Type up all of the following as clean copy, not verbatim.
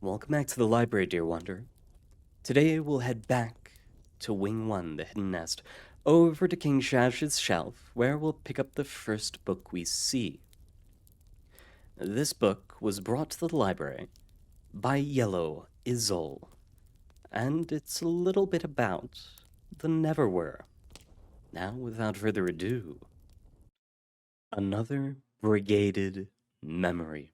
Welcome back to the library, dear wanderer. Today we'll head back to Wing 1, the Hidden Nest, over to King Shash's shelf, where we'll pick up the first book we see. This book was brought to the library by Yellow Izzle, and it's a little bit about the Neverwhere. Now, without further ado, another Brigaded memory.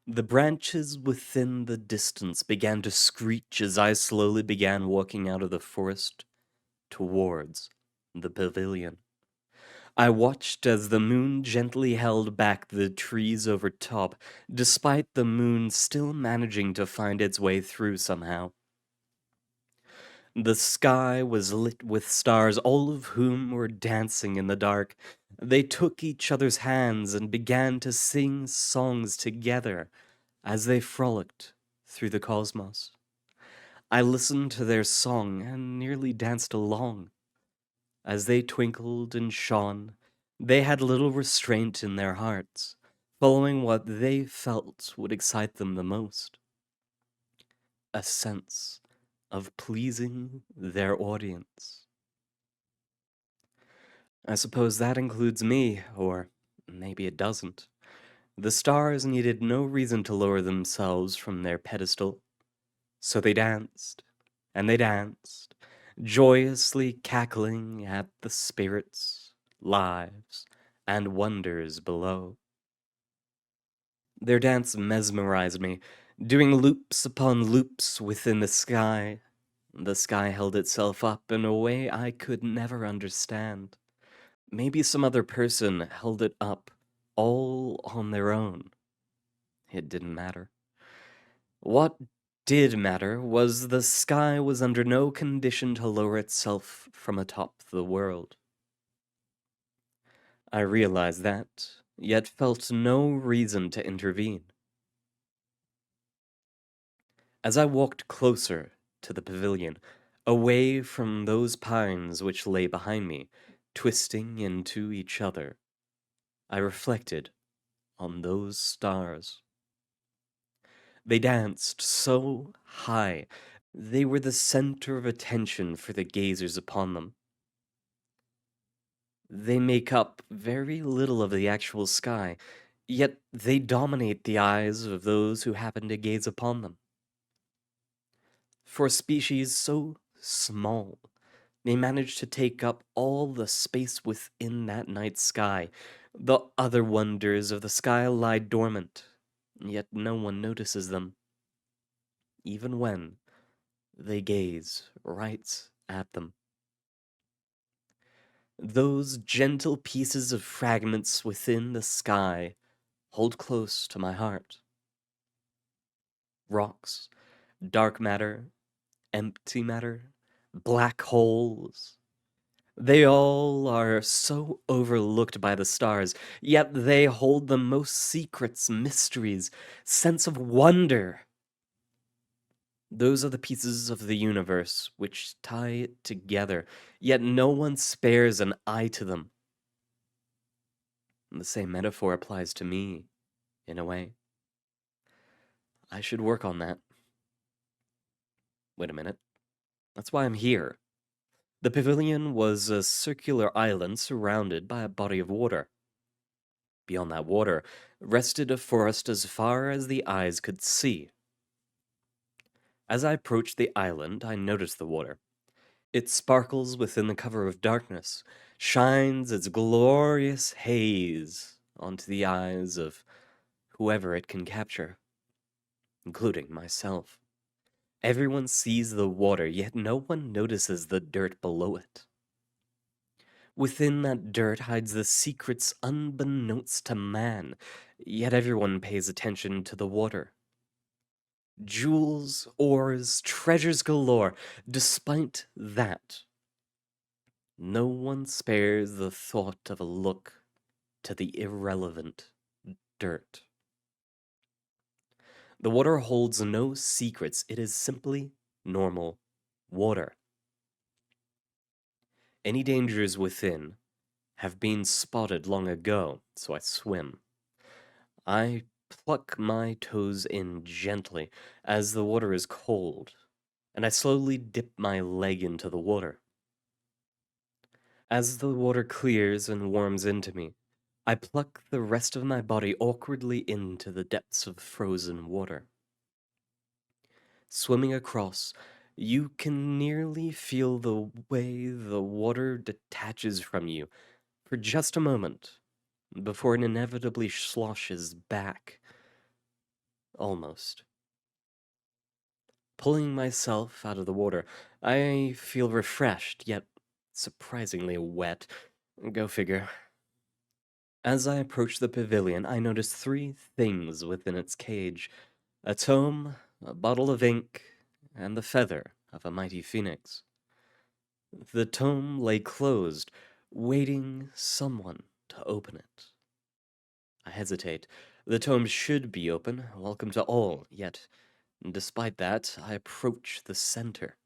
The branches within the distance began to screech as I slowly began walking out of the forest towards the pavilion. I watched as the moon gently held back the trees over top, despite the moon still managing to find its way through somehow. The sky was lit with stars, all of whom were dancing in the dark. They took each other's hands and began to sing songs together as they frolicked through the cosmos. I listened to their song and nearly danced along. As they twinkled and shone, they had little restraint in their hearts, following what they felt would excite them the most. A sense of pleasing their audience. I suppose that includes me, or maybe it doesn't. The stars needed no reason to lower themselves from their pedestal, so they danced, and they danced, joyously cackling at the spirits, lives, and wonders below. Their dance mesmerized me, doing loops upon loops within the sky. The sky held itself up in a way I could never understand. Maybe some other person held it up all on their own. It didn't matter. What did matter was the sky was under no condition to lower itself from atop the world. I realized that, yet felt no reason to intervene. As I walked closer to the pavilion, away from those pines which lay behind me, twisting into each other, I reflected on those stars. They danced so high, they were the center of attention for the gazers upon them. They make up very little of the actual sky, yet they dominate the eyes of those who happen to gaze upon them. For a species so small, they manage to take up all the space within that night sky. The other wonders of the sky lie dormant, yet no one notices them, even when they gaze right at them. Those gentle pieces of fragments within the sky hold close to my heart. Rocks, dark matter, empty matter, black holes. They all are so overlooked by the stars, yet they hold the most secrets, mysteries, sense of wonder. Those are the pieces of the universe which tie it together, yet no one spares an eye to them. And the same metaphor applies to me, in a way. I should work on that. Wait a minute. That's why I'm here. The pavilion was a circular island surrounded by a body of water. Beyond that water rested a forest as far as the eyes could see. As I approached the island, I noticed the water. It sparkles within the cover of darkness, shines its glorious haze onto the eyes of whoever it can capture, including myself. Everyone sees the water, yet no one notices the dirt below it. Within that dirt hides the secrets unbeknownst to man, yet everyone pays attention to the water. Jewels, ores, treasures galore. Despite that, no one spares the thought of a look to the irrelevant dirt. The water holds no secrets, it is simply normal water. Any dangers within have been spotted long ago, so I swim. I pluck my toes in gently as the water is cold, and I slowly dip my leg into the water. As the water clears and warms into me, I pluck the rest of my body awkwardly into the depths of frozen water. Swimming across, you can nearly feel the way the water detaches from you for just a moment before it inevitably sloshes back. Almost. Pulling myself out of the water, I feel refreshed, yet surprisingly wet. Go figure. As I approach the pavilion, I notice 3 things within its cage: a tome, a bottle of ink, and the feather of a mighty phoenix. The tome lay closed, waiting someone to open it. I hesitate. The tome should be open, welcome to all, yet, despite that, I approach the center.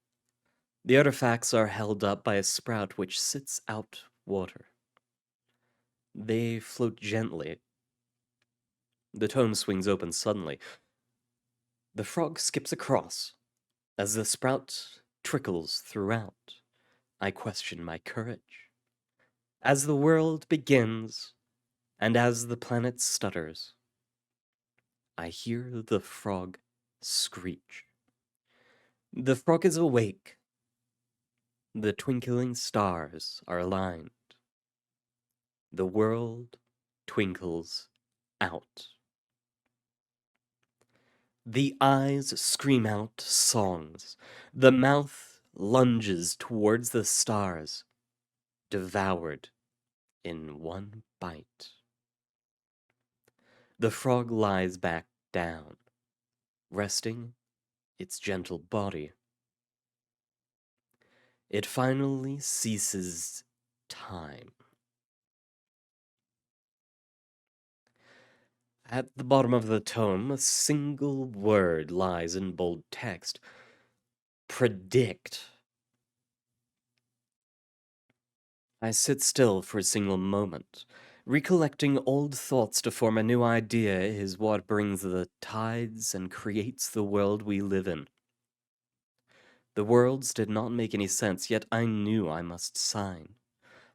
The artifacts are held up by a sprout which sits out water. They float gently. The tome swings open suddenly. The frog skips across. As the sprout trickles throughout, I question my courage. As the world begins, and as the planet stutters, I hear the frog screech. The frog is awake. The twinkling stars are aligned. The world twinkles out. The eyes scream out songs. The mouth lunges towards the stars, devoured in one bite. The frog lies back down, resting its gentle body. It finally ceases time. At the bottom of the tome, a single word lies in bold text: predict. I sit still for a single moment. Recollecting old thoughts to form a new idea is what brings the tides and creates the world we live in. The worlds did not make any sense, yet I knew I must sign.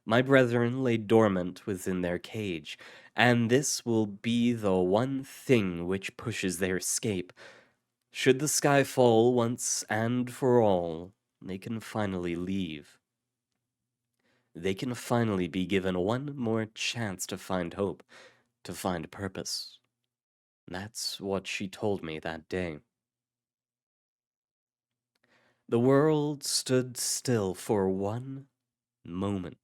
My brethren lay dormant within their cage, and this will be the one thing which pushes their escape. Should the sky fall once and for all, they can finally leave. They can finally be given one more chance to find hope, to find purpose. That's what she told me that day. The world stood still for one moment.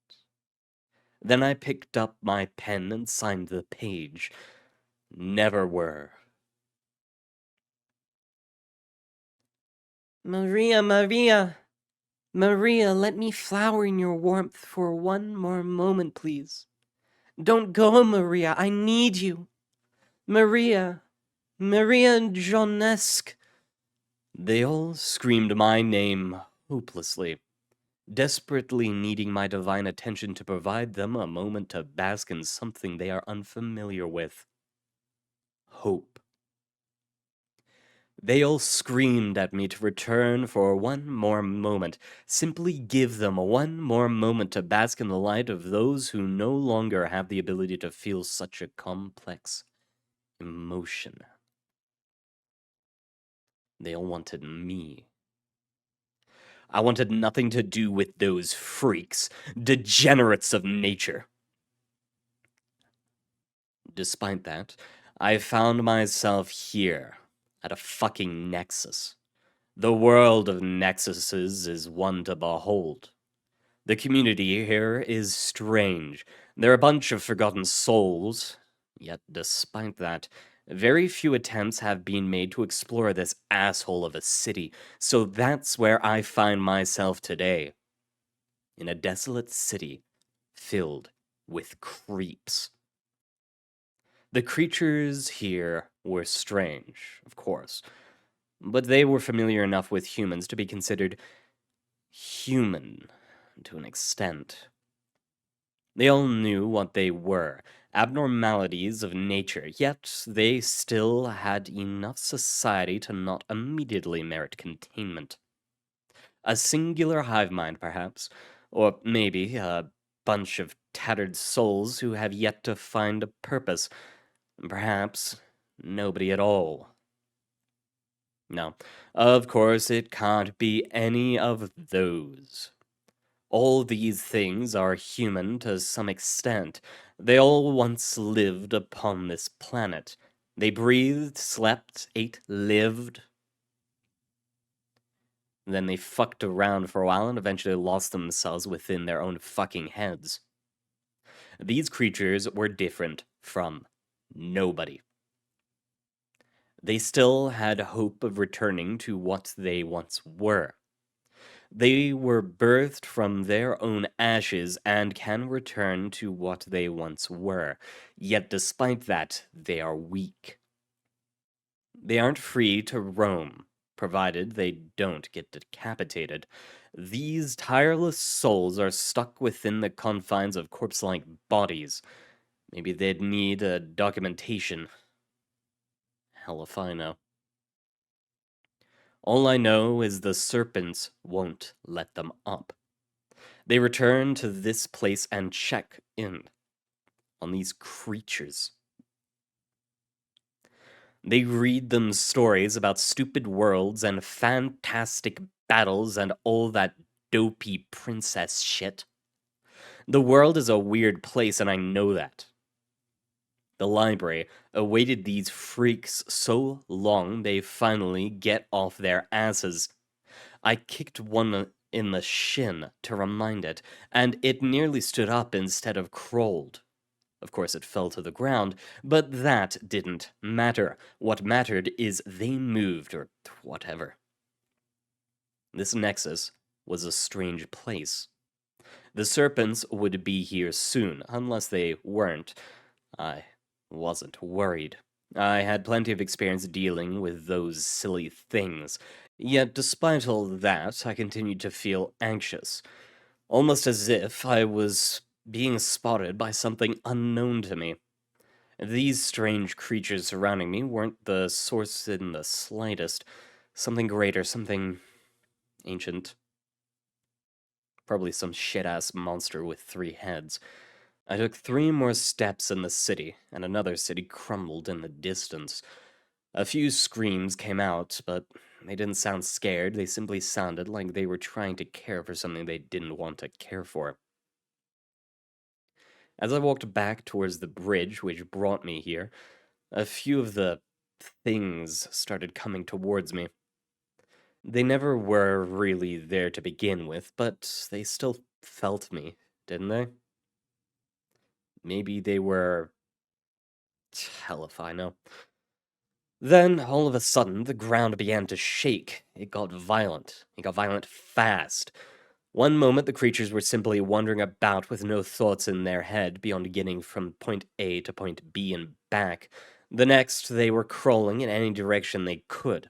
Then I picked up my pen and signed the page. Never were. Maria, Maria! Maria, let me flower in your warmth for one more moment, please. Don't go, Maria, I need you. Maria, Maria Jonesque. They all screamed my name hopelessly, desperately needing my divine attention to provide them a moment to bask in something they are unfamiliar with. Hope. They all screamed at me to return for one more moment. Simply give them one more moment to bask in the light of those who no longer have the ability to feel such a complex emotion. They all wanted me. I wanted nothing to do with those freaks, degenerates of nature. Despite that, I found myself here, at a fucking nexus. The world of nexuses is one to behold. The community here is strange. They're a bunch of forgotten souls, yet despite that, very few attempts have been made to explore this asshole of a city, so that's where I find myself today. In a desolate city filled with creeps. The creatures here were strange, of course, but they were familiar enough with humans to be considered human to an extent. They all knew what they were, abnormalities of nature, yet they still had enough society to not immediately merit containment. A singular hive mind, perhaps, or maybe a bunch of tattered souls who have yet to find a purpose. Perhaps nobody at all. No, of course it can't be any of those. All these things are human to some extent. They all once lived upon this planet. They breathed, slept, ate, lived. Then they fucked around for a while and eventually lost themselves within their own fucking heads. These creatures were different from nobody. They still had hope of returning to what they once were. They were birthed from their own ashes and can return to what they once were. Yet despite that, they are weak. They aren't free to roam, provided they don't get decapitated. These tireless souls are stuck within the confines of corpse-like bodies. Maybe they'd need a documentation. Hell if I know. All I know is the serpents won't let them up. They return to this place and check in on these creatures. They read them stories about stupid worlds and fantastic battles and all that dopey princess shit. The world is a weird place, and I know that. The library awaited these freaks so long they finally get off their asses. I kicked one in the shin to remind it, and it nearly stood up instead of crawled. Of course, it fell to the ground, but that didn't matter. What mattered is they moved, or whatever. This nexus was a strange place. The serpents would be here soon, unless they weren't. I wasn't worried. I had plenty of experience dealing with those silly things. Yet, despite all that, I continued to feel anxious, almost as if I was being spotted by something unknown to me. These strange creatures surrounding me weren't the source in the slightest. Something greater, something ancient. Probably some shit-ass monster with 3 heads. I took 3 more steps in the city, and another city crumbled in the distance. A few screams came out, but they didn't sound scared, they simply sounded like they were trying to care for something they didn't want to care for. As I walked back towards the bridge which brought me here, a few of the things started coming towards me. They never were really there to begin with, but they still felt me, didn't they? Maybe they were... hell if I know. Then, all of a sudden, the ground began to shake. It got violent. It got violent fast. One moment, the creatures were simply wandering about with no thoughts in their head beyond getting from point A to point B and back. The next, they were crawling in any direction they could.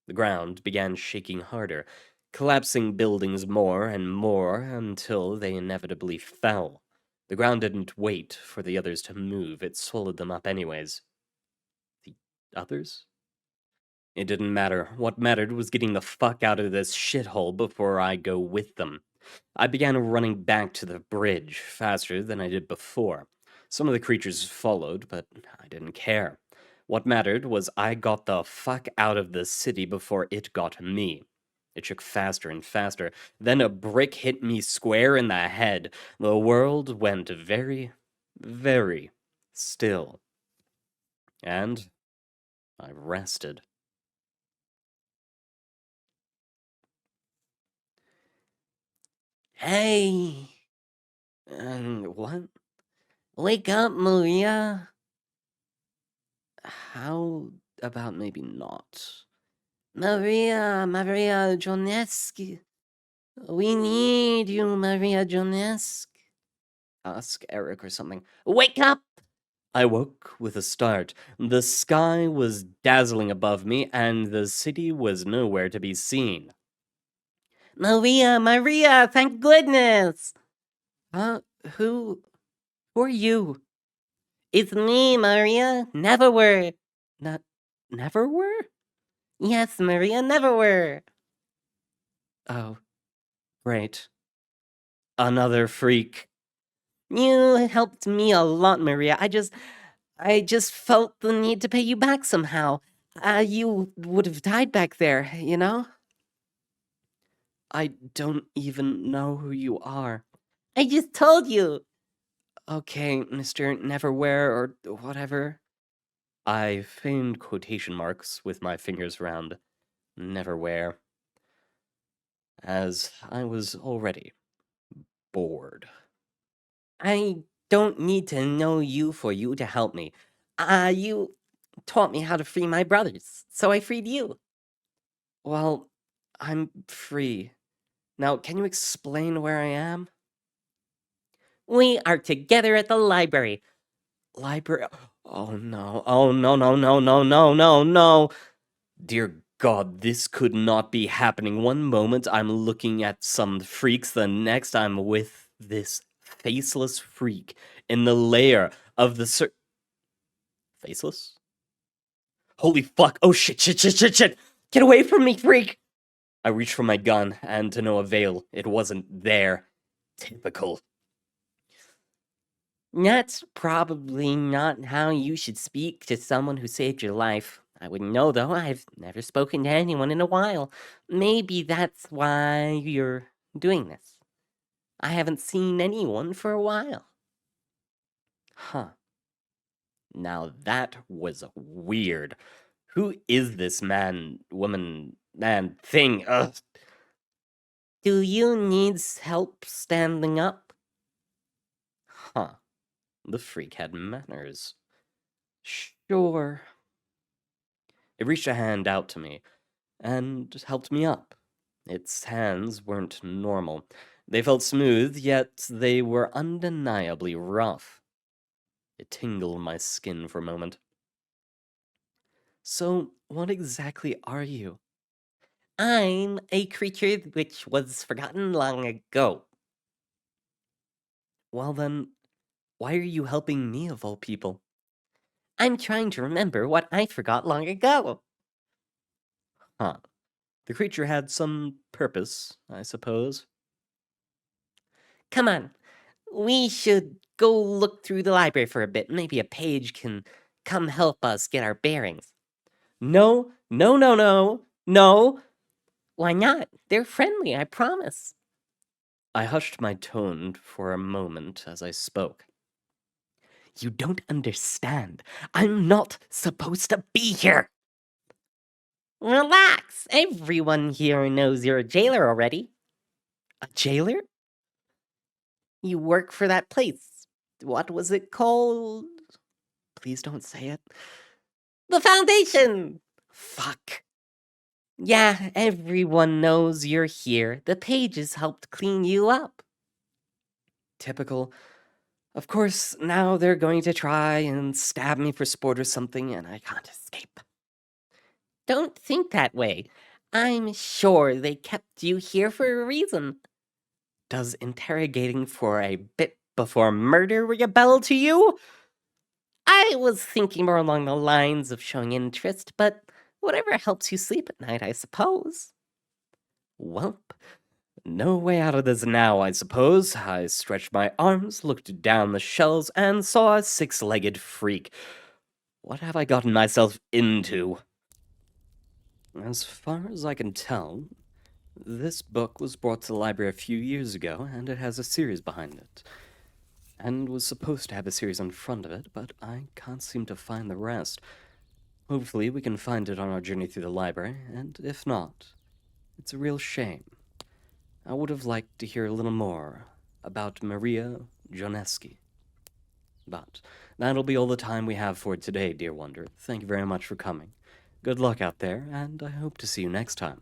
The ground began shaking harder, collapsing buildings more and more until they inevitably fell. The ground didn't wait for the others to move, it swallowed them up anyways. The others? It didn't matter. What mattered was getting the fuck out of this shithole before I go with them. I began running back to the bridge, faster than I did before. Some of the creatures followed, but I didn't care. What mattered was I got the fuck out of the city before it got me. It shook faster and faster. Then a brick hit me square in the head. The world went very, very still. And I rested. Hey, What? wake up, Maria. How about maybe not? Maria Jonesky. We need you, Maria Jonesky. Ask Eric or something. Wake up! I woke with a start. The sky was dazzling above me, and the city was nowhere to be seen. Maria, thank goodness! Who are you? It's me, Maria. Never were. Never were? Yes, Maria, never were. Oh, great. Another freak. You helped me a lot, Maria. I just felt the need to pay you back somehow. You would have died back there, you know? I don't even know who you are. I just told you. Okay, Mr. Neverwhere or whatever. I feigned quotation marks with my fingers around Neverwhere, as I was already bored. I don't need to know you for you to help me. You taught me how to free my brothers, so I freed you. Well, I'm free. Now, can you explain where I am? We are together at the library. Library. Oh no. Oh no, no, no, no, no, no, no. Dear God, this could not be happening. One moment I'm looking at some freaks, the next I'm with this faceless freak in the lair of the Faceless? Holy fuck. Oh shit, shit, shit, shit, shit. Get away from me, freak. I reached for my gun, and to no avail. It wasn't there. Typical. That's probably not how you should speak to someone who saved your life. I wouldn't know, though. I've never spoken to anyone in a while. Maybe that's why you're doing this. I haven't seen anyone for a while. Huh. Now that was weird. Who is this man, woman, man, thing? Ugh. Do you need help standing up? Huh. The freak had manners. Sure. It reached a hand out to me and helped me up. Its hands weren't normal. They felt smooth, yet they were undeniably rough. It tingled my skin for a moment. So, what exactly are you? I'm a creature which was forgotten long ago. Well then, why are you helping me of all people? I'm trying to remember what I forgot long ago. Huh. The creature had some purpose, I suppose. Come on, we should go look through the library for a bit. Maybe a page can come help us get our bearings. No, no, no, no, no! Why not? They're friendly, I promise. I hushed my tone for a moment as I spoke. You don't understand. I'm not supposed to be here! Relax. Everyone here knows you're a jailer already. A jailer? You work for that place. What was it called? Please don't say it. The Foundation! Fuck. Yeah, everyone knows you're here. The pages helped clean you up. Typical. Of course, now they're going to try and stab me for sport or something, and I can't escape. Don't think that way. I'm sure they kept you here for a reason. Does interrogating for a bit before murder ring a bell to you? I was thinking more along the lines of showing interest, but whatever helps you sleep at night, I suppose. Welp. No way out of this now, I suppose. I stretched my arms, looked down the shelves, and saw a six-legged freak. What have I gotten myself into? As far as I can tell, this book was brought to the library a few years ago, and it has a series behind it. And was supposed to have a series in front of it, but I can't seem to find the rest. Hopefully we can find it on our journey through the library, and if not, it's a real shame. I would have liked to hear a little more about Maria Joneski. But that'll be all the time we have for today, dear Wonder. Thank you very much for coming. Good luck out there, and I hope to see you next time.